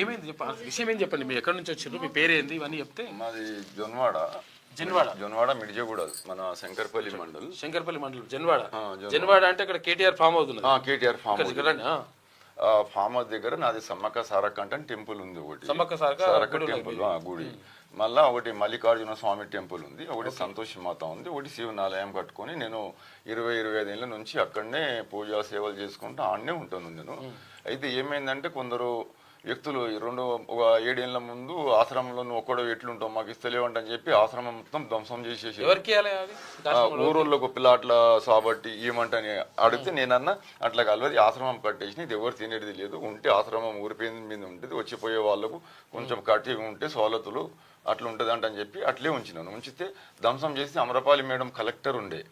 ఏమైంది విషయం ఏం చెప్పండి, మీరు ఎక్కడి నుంచి వచ్చారు, మీ పేరేంది, ఇవన్నీ చెప్తే. మాది జొన్వాడ మిర్జగూడ, మన శంకర్పల్లి మండల్. జన్వాడ అంటే ఇక్కడ కేటీఆర్ ఫామ్ అవుతుంది. కేటీఆర్ ఫామ్ ఫామ్ హౌస్ దగ్గర నాది సమ్మక్క సారక్క అంటే టెంపుల్ ఉంది, ఒకటి సమ్మక్క సారక్క టెంపుల్ గుడి. మళ్ళా ఒకటి మల్లికార్జున స్వామి టెంపుల్ ఉంది, ఒకటి సంతోషి మాత ఉంది, ఒకటి శివనాలయం కట్టుకొని నేను 20-25 ఏళ్ళ నుంచి అక్కడనే పూజా సేవలు చేసుకుంటూ ఆడనే ఉంటాను నేను. అయితే ఏమైందంటే కొందరు వ్యక్తులు ఒక 7 ఏళ్ల ముందు ఆశ్రమంలో నువ్వు ఒక్కడో ఎట్లుంటావు మాకు ఇస్తలేవంటని చెప్పి ఆశ్రమం మొత్తం ధ్వంసం చేసేసి ఊరోళ్ళకు పిల్ల అట్లా సాబట్టి ఏమంటని అడిగితే నేనన్నా అట్లా కలవది ఆశ్రమం కట్టేసి ఇది ఎవరు తినేది లేదు, ఉంటే ఆశ్రమం ఊరిపోయిన మీద ఉంటుంది, వచ్చిపోయే వాళ్ళకు కొంచెం కట్టి ఉంటే సవలతులు అట్లా ఉంటుంది అంటని చెప్పి అట్లే ఉంచినాను. ఉంచితే ధ్వంసం చేసి అమరపాలి మేడం కలెక్టర్ ఉండే.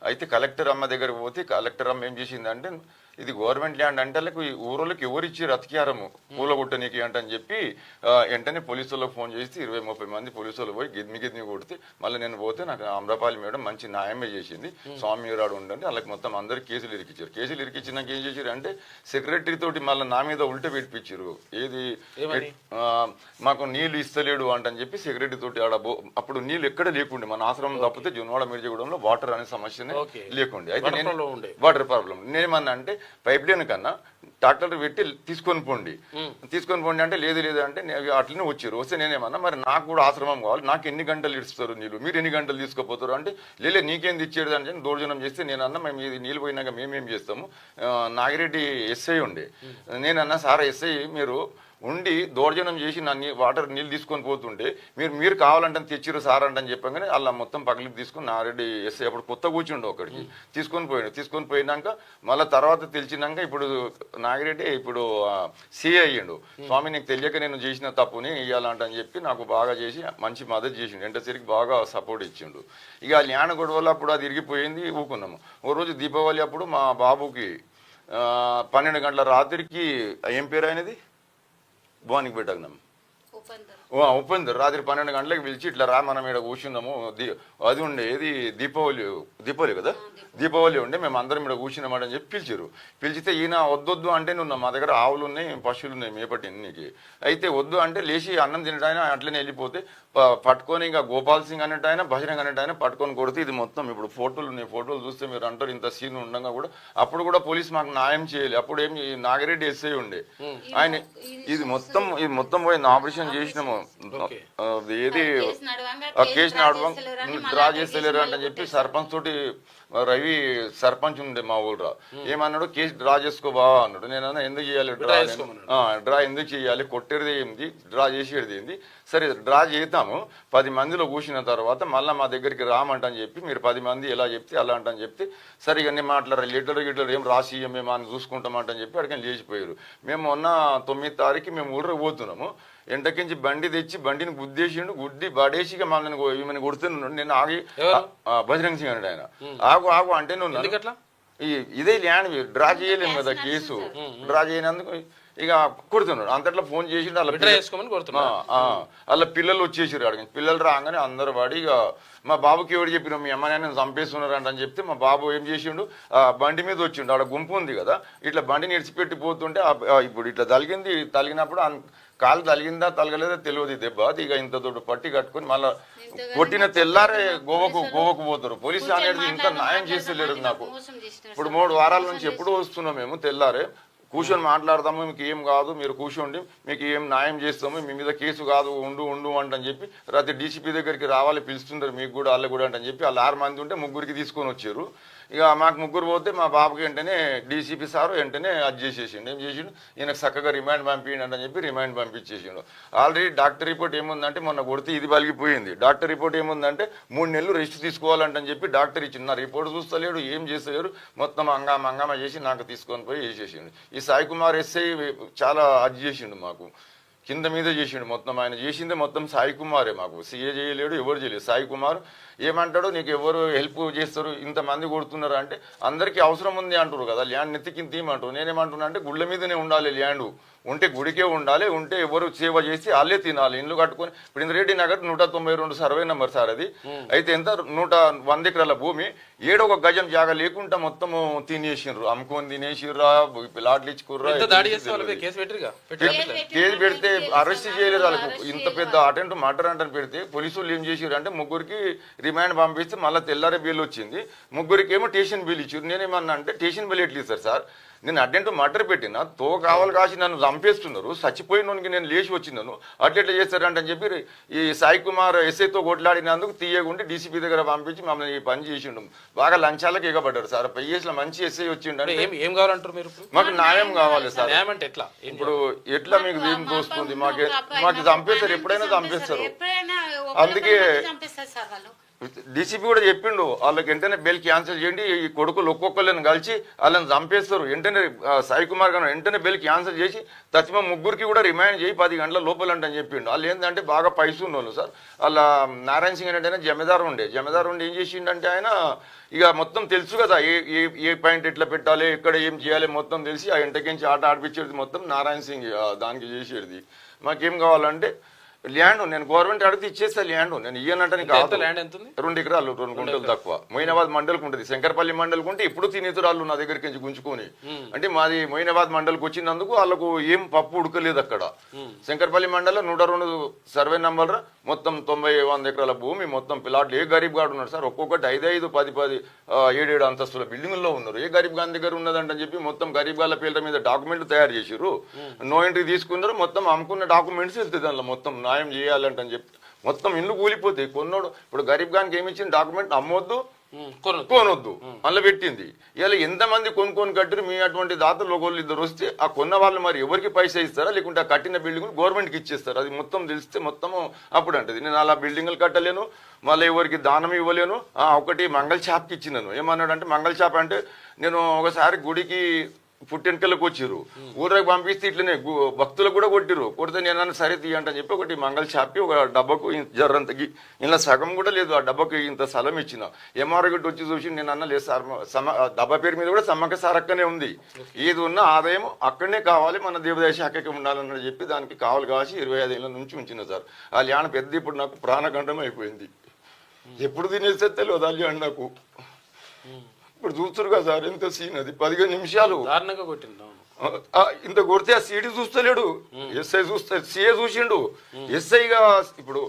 అయితే కలెక్టర్ అమ్మ దగ్గర పోతే కలెక్టర్ అమ్మ ఏం చేసిందంటే ఇది గవర్నమెంట్ ల్యాండ్ అంటే ఈ ఊరోళ్ళకి ఎవరు ఇచ్చారు అతికారము కూలగొట్టనీకి అంటని చెప్పి వెంటనే పోలీసులకు ఫోన్ చేసి 20-30 మంది పోలీసులు పోయి గిద్మి కొడితే మళ్ళీ నేను పోతే నాకు అమరపాలి మేడం మంచి న్యాయమే చేసింది, స్వామి రాడు ఉండండి వాళ్ళకి మొత్తం అందరు కేసులు ఇరికిచ్చారు. కేసులు ఇరికిచ్చినాక ఏం చేశారు అంటే సెక్రటరీ తోటి మళ్ళీ నా మీద ఉల్టా పెట్టించారు, ఏది మాకు నీళ్లు ఇస్తలేడు అంటని చెప్పి సెక్రటరీ తోటి అప్పుడు నీళ్ళు ఎక్కడ లేకుండే, మన ఆశ్రమం తప్పితే జొన్వాడ మిర్జగూడెంలో వాటర్ అనే సమస్యనే లేకుండే. అయితే నేను వాటర్ ప్రాబ్లం నేనేమన్నా అంటే పైప్ లైన్ కన్నా ట్రాక్టర్ పెట్టి తీసుకొని పోండి అంటే లేదు అంటే అట్లనే వచ్చారు. వస్తే నేనేమన్నా మరి నాకు కూడా ఆశ్రమం కావాలి, నాకు ఎన్ని గంటలు ఇస్తారు నీళ్ళు, మీరు ఎన్ని గంటలు తీసుకుపోతారు అంటే లేకేంది ఇచ్చేది అని దౌర్జన్యం చేస్తే నేనన్నా మేము ఇది నీళ్ళు పోయినాక మేమేం చేస్తాము. నాగిరెడ్డి ఎస్ఐ ఉండే, నేనన్నా సార్ ఎస్ఐ మీరు ఉండి దౌర్జన్యం చేసి నా వాటర్ నీళ్ళు తీసుకొని పోతుంటే మీరు కావాలంటే తెచ్చిరు సార్ అంటని చెప్పగానే అలా మొత్తం పగిలిపి తీసుకుని నారెడ్డి ఎస్ఐ అప్పుడు కొత్త కూర్చుండు ఒకడికి తీసుకొని పోయినాక మళ్ళీ తర్వాత తెలిసినాక ఇప్పుడు నాగిరెడ్డి ఇప్పుడు సిఐ అయ్యిండు. స్వామి నీకు తెలియక నేను చేసిన తప్పుని ఇవ్వాలంటని చెప్పి నాకు బాగా చేసి మంచి మద్దతు చేసిండు, ఎంతసేరికి బాగా సపోర్ట్ ఇచ్చిండు. ఇక ఆ ల్యాండ్ గొడవలు అప్పుడు అది ఇరిగిపోయింది ఊకున్నాము. ఓ రోజు దీపావళి అప్పుడు మా బాబుకి 12 గంటల రాత్రికి ఏం పేరు అయినది భువానికి పెట్టగనం ఉపేందర్ రాత్రి 12 గంటలకు పిలిచి ఇట్లా రా మనం ఇక్కడ కూర్చున్నాము, అది ఉండే ఏది దీపావళి కదా, దీపావళి ఉండే మేము అందరం ఇక్కడ కూర్చున్నామని చెప్పి పిలిచితే ఈయన వద్దొద్దు అంటే నువ్వు మా దగ్గర ఆవులు ఉన్నాయి పశువులు ఉన్నాయి మేపట్టి నీకు, అయితే వద్దు అంటే లేచి అన్నం తినటాయన అట్లనే వెళ్ళిపోతే పట్టుకొని ఇంకా గోపాల్ సింగ్ అన్నట్టు ఆయన బహిరంగ అన్నట్టు ఆయన పట్టుకొని కొడితే ఇది మొత్తం ఇప్పుడు ఫోటోలు ఉన్నాయి, ఫోటోలు చూస్తే మీరు అంటారు ఇంత సీన్ ఉండగా కూడా అప్పుడు కూడా పోలీసు మాకు న్యాయం చేయాలి. అప్పుడు ఏమి నాగిరెడ్డి ఎస్ఐ ఉండే ఆయన ఇది మొత్తం పోయి ఆపరేషన్ చేసినాము, ఏది ఆ కేసు డ్రా చేస్తలేరు అంటే చెప్పి సర్పంచ్ తోటి రవి సర్పంచ్ ఉండే మా ఊళ్ళో ఏమన్నాడు కేసు డ్రా చేసుకోవా అన్నాడు. నేనన్నా ఎందుకు చేయాలి డ్రా ఎందుకు చేయాలి, కొట్టేది ఏంది డ్రా చేసేది ఏంది, సరే డ్రా చేద్దాము 10 మందిలో కూర్చున్న తర్వాత మళ్ళీ మా దగ్గరికి రామంటని చెప్పి మీరు 10 మంది ఎలా చెప్తే అలా అంటని చెప్తే సరే ఇవన్నీ మాట్లాడారు లీటర్ ఏం రాసి మేము అని చూసుకుంటామంటని చెప్పి అక్కడికి లేచిపోయారు. మేము మొన్న 9వ తారీఖు మేము ఊళ్ళకి పోతున్నాము, ఎంటకించి బండి తెచ్చి బండిని గుద్ది బడేసిగా మమ్మల్ని కొడుతున్నాడు. నేను ఆగి బజరంగ్ సింగ్ అన్నాడు ఆయన ఆగు అంటే నువ్వు ఇదే ల్యాండ్ డ్రా చేయలేము కదా కేసు, డ్రా చేయనందుకు ఇక కొడుతున్నాడు. అంతట్లో ఫోన్ చేసి అలా పిల్లలు వచ్చేసారు అడిగి పిల్లలు రాగానే అందరు వాడి ఇక మా బాబుకి ఎవరు చెప్పిన మీ అమ్మ నాయన చంపేస్తున్నారు అని చెప్తే మా బాబు ఏం చేసిండు బండి మీద వచ్చిండు, ఆడ గుంపు ఉంది కదా ఇట్లా బండిని ఇడిచిపెట్టి పోతుంటే ఇప్పుడు ఇట్లా తలిగినప్పుడు కాలు తలిగిందా తలగలేదా తెలియదు దెబ్బ, ఇక ఇంత దొడ్డు పట్టి కట్టుకుని మళ్ళీ కొట్టిన తెల్లారే గోవకు పోతారు. పోలీసు అనేది ఇంకా న్యాయం చేస్తలేరు నాకు. ఇప్పుడు 3 వారాల నుంచి ఎప్పుడు వస్తున్నాం మేము తెల్లారే కూర్చొని మాట్లాడదాము, మీకు ఏం కాదు మీరు కూర్చోండి మీకు ఏం న్యాయం చేస్తాము, మీ మీద కేసు కాదు ఉండు అంటని చెప్పి రాత్రి డీసీపీ దగ్గరికి రావాలి పిలుస్తుంటారు మీకు కూడా వాళ్ళ కూడా అంటని చెప్పి వాళ్ళు 6 మంది ఉంటే 3కి తీసుకొని వచ్చారు. ఇక మాకు 3 పోతే మా బాబుకి వెంటనే డీసీపీ సారు వెంటనే అది చేసేసిండు, ఏం చేసిండు ఈయనకు చక్కగా రిమాండ్ పంపించండి అని చెప్పి రిమాండ్ పంపించేసిండు. ఆల్రెడీ డాక్టర్ రిపోర్ట్ ఏముందంటే మొన్న కొడితే ఇది పలిగిపోయింది, డాక్టర్ రిపోర్ట్ ఏముందంటే 3 నెలలు రెస్ట్ తీసుకోవాలంటని చెప్పి డాక్టర్ ఇచ్చింది. నా రిపోర్ట్ చూస్తలేడు ఏం చేస్తలేరు మొత్తం హంగామా చేసి నాకు తీసుకొని పోయి వేసేసిండు. ఈ సాయి కుమార్ ఎస్ఐ చాలా అది చేసిండు మాకు కింద మీద చేసిండు మొత్తం. ఆయన చేసిందే మొత్తం సాయి కుమారే, మాకు సీఏ చేయలేడు, ఎవరు చేయలేదు. సాయి కుమార్ ఏమంటాడు, నీకు ఎవరు హెల్ప్ చేస్తారు, ఇంతమంది కొడుతున్నారు అంటే అందరికీ అవసరం ఉంది అంటారు కదా, ల్యాండ్ నెత్తికింత తీయమంటారు. నేనేమంటున్నా అంటే గుళ్ళ మీదనే ఉండాలి ల్యాండ్, ఉంటే గుడికే ఉండాలి, ఉంటే ఎవరు సేవ చేసి వాళ్ళే తినాలి. ఇండ్లు కట్టుకొని ఇప్పుడు Indra Reddy Nagar 192 survey number sir అది. అయితే ఎంత 100 ఎకరాల భూమి, ఏడొక గజం జాగా లేకుండా మొత్తం తినేసిండ్రు, అమ్ముకొని తినేసిర్రా, ప్లాట్లు ఇచ్చుకుర్రా. కేసు పెడితే అరెస్ట్ చేయలేదు వాళ్ళకు. ఇంత పెద్ద అటెంప్ట్ మర్డర్ అంటే పెడితే పోలీసులు ఏం చేసారు అంటే ముగ్గురికి రిమాండ్ పంపిస్తే మళ్ళీ తెల్లారే బిల్ వచ్చింది, ముగ్గురికి ఏమో స్టేషన్ బిల్ ఇచ్చారు. నేనేమన్నా అంటే స్టేషన్ బిల్ ఎట్లా ఇస్తారు సార్, నేను అటెంప్ట్ మర్డర్ పెట్టినా తో కావాలి కాసి నన్ను చంపేస్తున్నారు, చచ్చిపోయినోనికి నేను లేచి వచ్చినాను, అట్లా చేస్తారంటే అని చెప్పి ఈ సాయి కుమార్ ఎస్ఐతో కొట్లాడినందుకు తీయగుండి డీసీపీ దగ్గర పంపించి మమ్మల్ని ఈ పని చేసిండు. బాగా లంచాలకు ఎగబడ్డారు సార్. పైఎస్లో మంచి ఎస్ఐ వచ్చిండు. ఏం కావాలంటారు మీరు? మాకు న్యాయం కావాలి సార్. ఎట్లా ఇప్పుడు ఎట్లా మీకు ఏం తోస్తుంది, మాకు చంపేస్తారు, ఎప్పుడైనా చంపేస్తారు. అందుకే డీసీపీ కూడా చెప్పిండు, వాళ్ళకి వెంటనే బెయిల్ క్యాన్సిల్ చేయండి, ఈ కొడుకులు ఒక్కొక్కరిని కలిసి వాళ్ళని చంపేస్తారు, వెంటనే సాయి కుమార్ గారు వెంటనే బెయిల్ క్యాన్సిల్ చేసి తచ్చిమ ముగ్గురికి కూడా రిమాండ్ చేయి 10 గంటల లోపలంటని చెప్పిండు. వాళ్ళు ఏంటంటే బాగా పైసు ఉన్నోళ్ళు సార్. వాళ్ళ నారాయణ సింగ్ అంటే జమీదారు ఉండి ఏం చేసిండంటే ఆయన ఇక మొత్తం తెలుసు కదా, ఏ పాయింట్ ఎట్లా పెట్టాలి, ఎక్కడ ఏం చేయాలి మొత్తం తెలిసి ఆ ఇంటకించి ఆట ఆడిపించేది మొత్తం నారాయణ సింగ్ దానికి చేసేది. మాకేం కావాలంటే ల్యాండ్, నేను గవర్నమెంట్ అడిగితే ఇచ్చేస్తా ల్యాండ్, నేను ఇయ్యనంటే కాదు. 2 ఎకరాలు 2 గుంటలు తక్కువ. మొయినాబాద్ మండలికి ఉంటుంది, శంకరపల్లి మండలికి ఉంటే ఇప్పుడు తినేతురాళ్ళు నా దగ్గరికి నుంచి గుంజుకొని. అంటే మాది మొయినాబాద్ మండలికి వచ్చినందుకు వాళ్ళకు ఏం పప్పు ఉడకలేదు అక్కడ. శంకరపల్లి మండలం 102 సర్వే నంబర్, మొత్తం 90-100 ఎకరాల భూమి, మొత్తం పిలాట్లు. ఏ గరీబ్ గాడు ఉన్నాడు సార్, ఒక్కొక్కటి 5-5, 10-10, 7-7 అంతస్తుల బిల్డింగుల్లో ఉన్నారు. ఏ గరీబ్ గాని దగ్గర ఉన్నదంటని చెప్పి మొత్తం గరీబ్ గాళ్ళ పేర్ల మీద డాక్యుమెంట్లు తయారు చేసిర్రు, నో ఎంట్రీ తీసుకున్నారు, మొత్తం అమ్ముకున్న డాక్యుమెంట్స్ వెళ్తుంది దానిలో. మొత్తం న్యాయం చేయాలంటని చెప్పి మొత్తం ఇల్లు కూలిపోతాయి. కొన్నాడు ఇప్పుడు గరీబ్ గానికి ఏమి ఇచ్చిన డాక్యుమెంట్ అమ్మొద్దు కొనొద్దు అందులో పెట్టింది. ఇలా ఎంతమంది కొనుక్కొని కట్టిరు, మీ అటువంటి దాతలు ఒకళ్ళు ఇద్దరు వస్తే ఆ కొన్న వాళ్ళు మరి ఎవరికి పైసా ఇస్తారా, లేకుంటే ఆ కట్టిన బిల్డింగ్ గవర్నమెంట్కి ఇచ్చేస్తారు. అది మొత్తం తెలిస్తే మొత్తము అప్పుడు అంటది నేను అలా బిల్డింగ్లు కట్టలేను, మళ్ళీ ఎవరికి దానం ఇవ్వలేను. ఒకటి మంగళ షాప్కి ఇచ్చినాను. ఏమన్నాడు అంటే మంగళ షాప్ అంటే నేను ఒకసారి గుడికి పుట్టెనకలకు వచ్చిర్రు, ఊరికి పంపిస్తే ఇట్లనే భక్తులకు కూడా కొట్టిరు, కొడితే నేను సరే తీయంటని చెప్పి ఒకటి మంగళ షాప్కి ఒక డబ్బాకు జర్రంతకి ఇలా సగం కూడా లేదు, ఆ డబ్బాకి ఇంత స్థలం ఇచ్చిన. ఎంఆర్ఓ గట్టి వచ్చి చూసి నేను అన్న లేదు సార్, డబ్బా పేరు మీద కూడా సమ్మక్క సారక్కనే ఉంది, ఏది ఉన్న ఆదాయం అక్కడనే కావాలి, మన దేవాదాయ శాఖకి ఉండాలని చెప్పి దానికి కావాలి కాసి 25 ఏళ్ళ నుంచి ఉంచిన సార్. ఆ ల్యాండ్ పెద్ద ఇప్పుడు నాకు ప్రాణగండం అయిపోయింది, ఎప్పుడు తినేస్తే తెలియదు ఆ ల్యాండ్ నాకు. ఇప్పుడు చూస్తారు కదా సార్ ఎంత సీన్, అది 15 నిమిషాలు ఇంత కొడితే ఆ సీడీ చూస్తలేడు, ఎస్ఐ సీఏ చూసిండు, ఎస్ఐగా ఇప్పుడు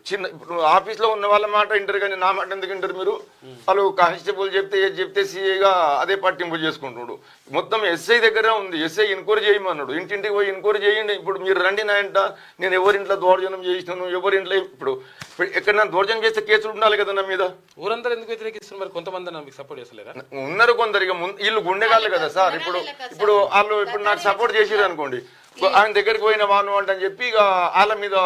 చిన్న ఇప్పుడు ఆఫీస్లో ఉన్న వాళ్ళ మాట వింటారు కానీ నా మాట ఎందుకు వింటారు మీరు? వాళ్ళు కానిస్టేబుల్ చెప్తే సీఏగా అదే పట్టింపు చేసుకుంటున్నాడు. మొత్తం ఎస్ఐ దగ్గర ఉంది, ఎస్ఐ ఎంక్వైరీ చేయమన్నాడు, ఇంటింటికి పోయి ఎంక్వైరీ చేయండి. ఇప్పుడు మీరు రండి నా ఇంట, నేను ఎవరింట్లో దౌర్జన్యం చేసినాను, ఎవరింట్లో ఇప్పుడు ఎక్కడైనా దౌర్జన్యం చేస్తే కేసులు ఉండాలి కదా నా మీద. ఊరందరూ ఎందుకు వ్యతిరేకిస్తున్నారు మరి? కొంతమంది సపోర్ట్ చేస్తలేరా? ఉన్నారు కొందరు, ఇక వీళ్ళు గుండెగాళ్ళు కదా సార్. ఇప్పుడు వాళ్ళు ఇప్పుడు నాకు సపోర్ట్ చేసిరు అనుకోండి, ఆయన దగ్గరికి పోయిన వాను అంటని చెప్పి ఇక వాళ్ళ మీద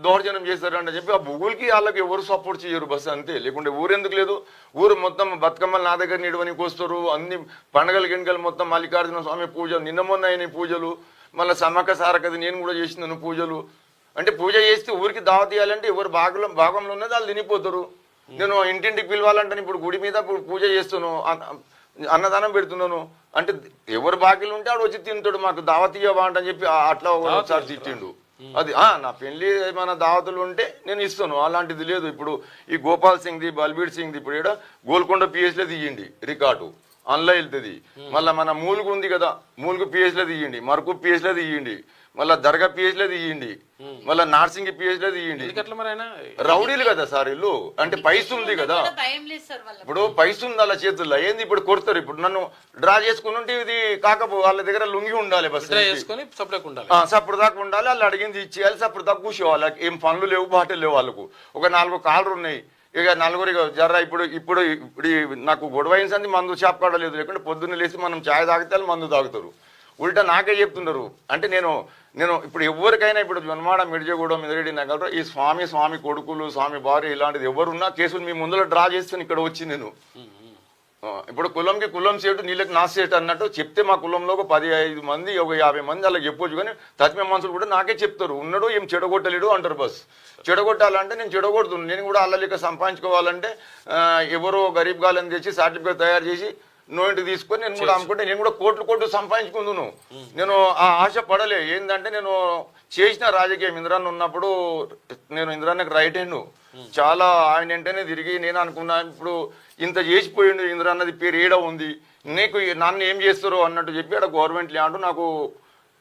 దౌర్జన్యం చేస్తారు అంటే చెప్పి ఆ బుగులకి వాళ్ళకి ఎవరు సపోర్ట్ చేయరు బస్ అంతే. లేకుంటే ఊరెందుకు లేదు, ఊరు మొత్తం బతుకమ్మలు నా దగ్గర నిడవనికి వస్తారు, అన్ని పండగలు గిణగలు మొత్తం మల్లికార్జున స్వామి పూజలు, నిన్న మొన్న అయిన పూజలు, మళ్ళీ సమ్మక్క సారకది నేను కూడా చేసినాను పూజలు. అంటే పూజ చేస్తే ఊరికి దావ తీయాలంటే ఎవరు భాగంలో ఉన్నది వాళ్ళు తినిపోతారు. నేను ఇంటింటికి పిలవాలంటే ఇప్పుడు గుడి మీద పూజ చేస్తాను, అన్నదానం పెడుతున్నాను అంటే ఎవరు బాకీలు ఉంటే ఆడు వచ్చి తింటాడు, మాకు దావతీయవా అంటని చెప్పి అట్లా ఒకసారి తిట్టిండు. అది నా పెళ్లి ఏమైనా దావతులు ఉంటే నేను ఇస్తాను, అలాంటిది లేదు. ఇప్పుడు ఈ గోపాల్ సింగ్ది బల్బీర్ సింగ్ది ఇప్పుడు ఇక్కడ గోల్కొండ పిఎస్లో తీయండి రికార్డు, అందులో వెళ్తుంది. మళ్ళీ మన మూలుగు ఉంది కదా, మూలుగు పిఎస్లో తీయండి, మరకు పిఎస్లో తీయండి, మళ్ళీ దర్గా పిహెచ్లో తీయండి, మళ్ళీ నార్సింగ్ పిహెచ్లో తీయండి. రౌడీలు కదా సార్ ఇల్లు, అంటే పైస ఉంది కదా, ఇప్పుడు పైస ఉంది వాళ్ళ చేతుల్లో, ఏంది ఇప్పుడు కొడతారు. ఇప్పుడు నన్ను డ్రా చేసుకుని ఉంటే ఇది కాకపో వాళ్ళ దగ్గర లుంగి ఉండాలి, బస్ సప్పుడు దాకా ఉండాలి, వాళ్ళు అడిగింది ఇచ్చేయాలి, సప్పుడు దాకా కూర్చోవాలి. ఏం పనులు లేవు బాటలు లేవు వాళ్ళకు, ఒక 4 కార్లు ఉన్నాయి, ఇక నలుగురు జర్ర ఇప్పుడు నాకు గొడవ అయింది, మందు షాప్ కాడలేదు, లేకుంటే పొద్దున్న లేచి మనం ఛాయ్ తాగితే మందు తాగుతారు. ఉల్టా నాకే చెప్తున్నారు. అంటే నేను ఇప్పుడు ఎవరికైనా ఇప్పుడు జొన్మాడ మిర్జగూడెం మిదిరెడ్డి నగర్లో ఈ స్వామి కొడుకులు, స్వామి భార్య ఇలాంటిది ఎవరున్నా కేసులు మీ ముందులో డ్రా చేస్తాను ఇక్కడ వచ్చి నేను ఇప్పుడు కులంకి కులం సేటు నీళ్ళకి నా సేటు అన్నట్టు చెప్తే మా కులంలో ఒక 15 మంది ఒక 50 మంది అలా చెప్పొచ్చు, కానీ తత్వ మనుషులు కూడా నాకే చెప్తారు ఉన్నాడు ఏం చెడగొట్టలేడు అంటారు. బస్ చెడగొట్టాలంటే నేను చెడగొడుతున్నాను. నేను కూడా అల్లలిక సంపాదించుకోవాలంటే ఎవరో గరీబ్ గాలని తెచ్చి సర్టిఫికేట్ తయారు చేసి నోయింటి తీసుకొని నేను కూడా అమ్ముకుంటే నేను కూడా కోట్లు సంపాదించుకుందును. నేను ఆ ఆశ పడలే. ఏంటంటే నేను చేసిన రాజకీయం ఇంద్రాన్ని ఉన్నప్పుడు నేను ఇంద్రాన్నకి రైట్ హ్యాండ్ చాలా ఆయన వెంటనే తిరిగి నేను అనుకున్నా ఇప్పుడు ఇంత చేసిపోయిండు ఇంద్రాన్నది పేరు ఏడ ఉంది నీకు నన్ను ఏం చేస్తారు అన్నట్టు చెప్పి అక్కడ గవర్నమెంట్ ల్యాండ్ నాకు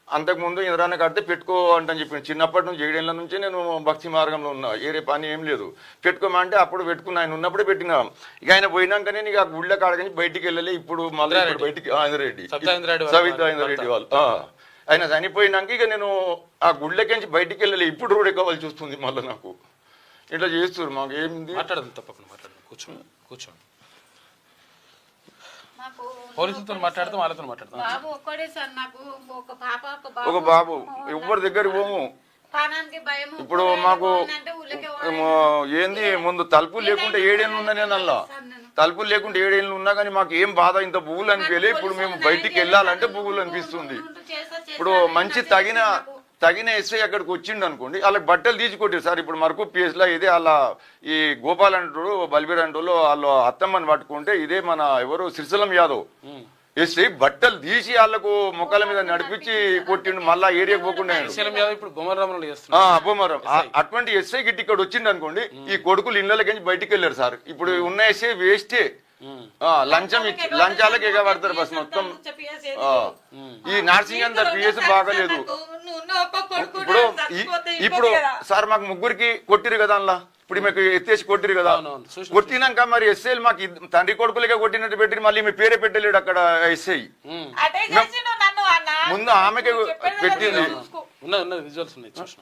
అంతకుముందు ఇంద్రాన్న కడితే పెట్టుకో అంటని చెప్పి చిన్నప్పటి నుంచి 7 ఏళ్ల నుంచి నేను భక్తి మార్గంలో ఉన్నా, ఏరే పని ఏం లేదు. పెట్టుకోమంటే అప్పుడు పెట్టుకున్నా, ఆయన ఉన్నప్పుడే పెట్టినా. ఇక ఆయన పోయినాకనే నీకు ఆ గుళ్ళ కాడని బయటికి వెళ్ళలే. ఇప్పుడు మళ్ళీ బయటికి రెడ్డి సవితారెడ్డి వాళ్ళు ఆయన చనిపోయినాక ఇక నేను ఆ గుళ్ళకి బయటికి వెళ్ళలే. ఇప్పుడు రోడ్ ఎక్కవలసి వస్తుంది మళ్ళీ నాకు. ఇట్లా చేస్తారు మాకు ఏంది. మాట్లాడదు తప్పకుండా మాట్లాడదు. కూర్చోండి పోలీసులతో మాట్లాడతాం, వాళ్ళతో మాట్లాడతాం. బాబు ఒక్కడే సార్, నాకు ఒక పాప ఒక బాబు ఎవరి దగ్గరికి పోము. ఇప్పుడు మాకు ఏంది ముందు తలుపులు లేకుంటే 7 ఏళ్ళు ఉన్నా నేను అలా తలుపులు లేకుంటే 7 ఏళ్ళు ఉన్నా కానీ మాకు ఏం బాధ ఇంత పువ్వులు అనిపించలే. ఇప్పుడు మేము బయటికి వెళ్ళాలంటే పువ్వులు అనిపిస్తుంది. ఇప్పుడు మంచి తగిన ఎస్ఐ అక్కడికి వచ్చిండు అనుకోండి, వాళ్ళకి బట్టలు తీసి కొట్టారు సార్. ఇప్పుడు మరకు పిఎస్లో ఇదే అలా ఈ గోపాల్ అంటాడు బల్బీర్ అంటారు వాళ్ళు అత్తమ్మని పట్టుకుంటే ఇదే మన ఎవరు సిరిసలం యాదవ్ ఎస్ఐ బట్టలు తీసి వాళ్ళకు మొక్కల మీద నడిపించి కొట్టిండు. మళ్ళా ఏరియాకి పోకుండా బొమ్మరం అటువంటి ఎస్ఐ గిట్టి ఇక్కడ వచ్చిండు అనుకోండి, ఈ కొడుకులు ఇళ్ళకి బయటికి వెళ్ళారు సార్. ఇప్పుడు ఉన్న ఎస్ఐ వేస్టే. లంచాలకు ఎగబడతారు బస్ మొత్తం. ఈ నర్సింగ్ అంతా పిఎస్ బాగలేదు. ఇప్పుడు సార్ మాకు ముగ్గురికి కొట్టిరు కదా అలా, ఇప్పుడు మీకు ఎత్తేసి కొట్టిరు కదా. కొట్టినాక మరి ఎస్ఐలు మాకు తండ్రి కొడుకులకే కొట్టినట్టు పెట్టి మళ్ళీ మీ పేరే పెట్టలేడు అక్కడ ఎస్ఐ. ముందు ఆమెకే పెట్టింది.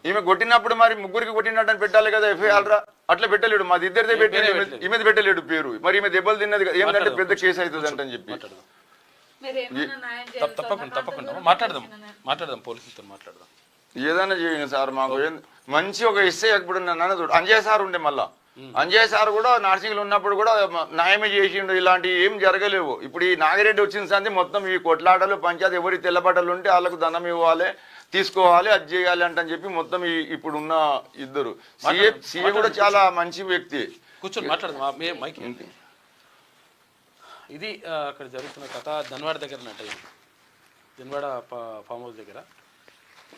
ఈమె కొట్టినప్పుడు మరి ముగ్గురికి కొట్టినట్టు అని పెట్టాలి కదా ఎఫ్ఐఆర్. అట్లా పెట్టలేడు, మాది ఇద్దరిదే పెట్టాడు, ఈమెది పెట్టలేడు పేరు. మరి ఈమె దెబ్బలు తిన్నది కదా, ఏంటంటే పెద్ద కేసు అవుతుంది అంటని చెప్పి. తప్పకుండా మాట్లాడదాం పోలీసులతో మాట్లాడదాం. ఏదైనా చేయండి సార్. మాకు మంచి ఒక ఎస్ఐ ఇప్పుడు నన్ను చూడు అంజయ్ సార్ ఉండే, మళ్ళా అంజయ్ సార్ కూడా నర్సింగ్లో ఉన్నప్పుడు కూడా న్యాయమే చేసిండు. ఇలాంటివి ఏం జరగలేవు. ఇప్పుడు ఈ నాగిరెడ్డి వచ్చిన సంది మొత్తం ఈ కొట్లాటలు పంచాయతీ ఎవరి తెల్లబట్టలు ఉంటే వాళ్ళకు దండం ఇవ్వాలి, తీసుకోవాలి, అది చేయాలి అంటని చెప్పి మొత్తం ఇప్పుడున్న ఇద్దరు సీఏ కూడా చాలా మంచి వ్యక్తి. కూర్చొని మాట్లాడదాం. ఇది అక్కడ జరుగుతున్న కథ ధన్వాడ దగ్గర నట, ధన్వాడ ఫామ్ హౌస్ దగ్గర